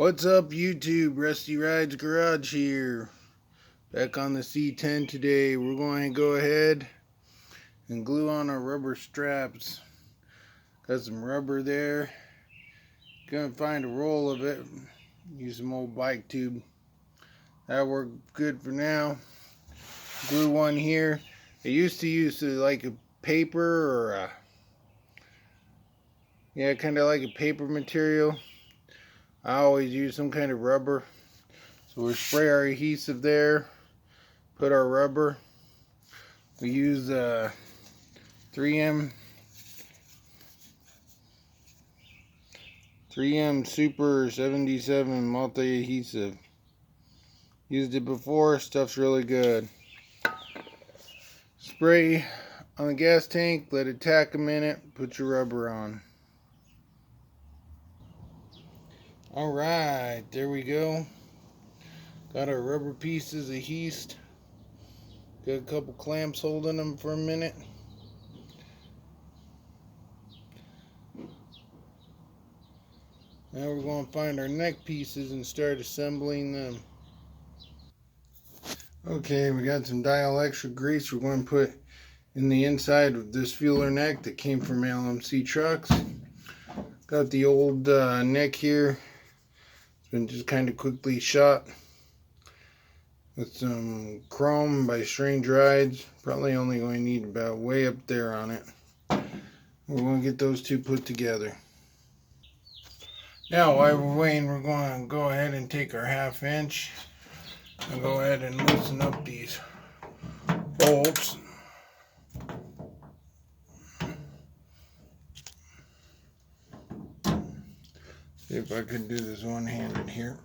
What's up, YouTube? Rusty Rides Garage here. Back on the C10 today. We're going to go ahead and glue on our rubber straps. Got some rubber there. Gonna find a roll of it. Use some old bike tube. That worked good for now. Glue one here. I used to use like a paper or kind of like a paper material. I always use some kind of rubber. So we'll spray our adhesive there, put our rubber. We use 3M Super 77 multi-adhesive. Used it before, stuff's really good. Spray on the gas tank, let it tack a minute, put your rubber on. Alright, there we go. Got our rubber pieces adhesed. Got a couple clamps holding them for a minute. Now we're going to find our neck pieces and start assembling them. Okay, we got some dielectric grease we're going to put in the inside of this fueler neck that came from LMC trucks. Got the old neck here. It's been just kind of quickly shot with some chrome by Strange Rides. Probably only going to need about way up there on it. We're going to get those two put together. Now while we're waiting, we're going to go ahead and take our 1/2 inch and go ahead and loosen up these bolts. See if I can do this one-handed here.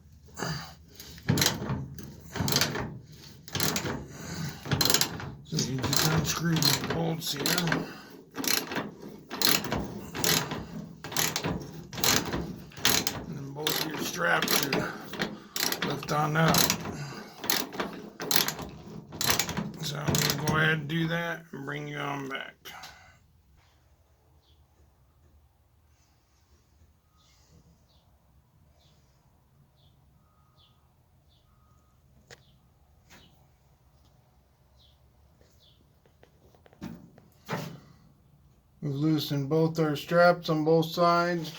So you just unscrew the bolts here. And then both your straps are lift on up. So I'm going to go ahead and do that and bring you on back. We've loosened both our straps on both sides.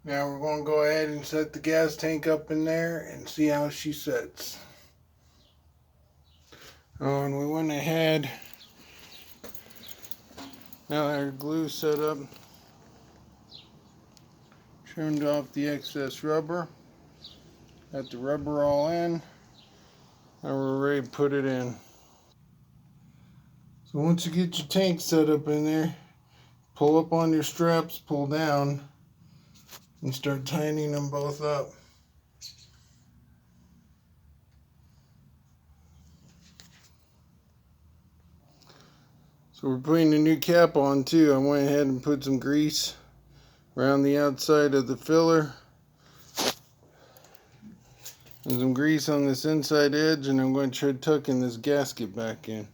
Now we're going to go ahead and set the gas tank up in there and see how she sets. Oh, and we went ahead, now that our glue's set up, trimmed off the excess rubber, got the rubber all in, and we're ready to put it in. So once you get your tank set up in there, pull up on your straps, pull down, and start tightening them both up. So we're putting a new cap on too. I went ahead and put some grease around the outside of the filler and some grease on this inside edge, and I'm going to try tucking this gasket back in.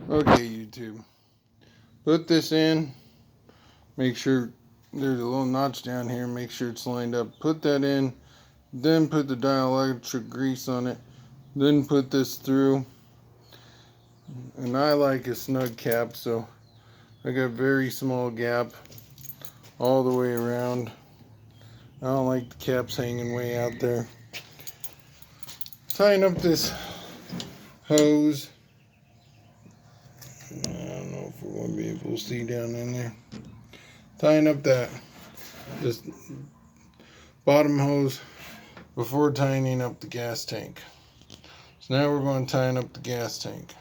Okay, YouTube, put this in, make sure there's a little notch down here, make sure it's lined up, put that in, then put the dielectric grease on it, then put this through. And I like a snug cap, so I got a very small gap all the way around. I don't like the caps hanging way out there. Tying up this hose. I don't know if we're going to be able to see down in there. Tying up this bottom hose before tying up the gas tank. So now we're going to tie up the gas tank.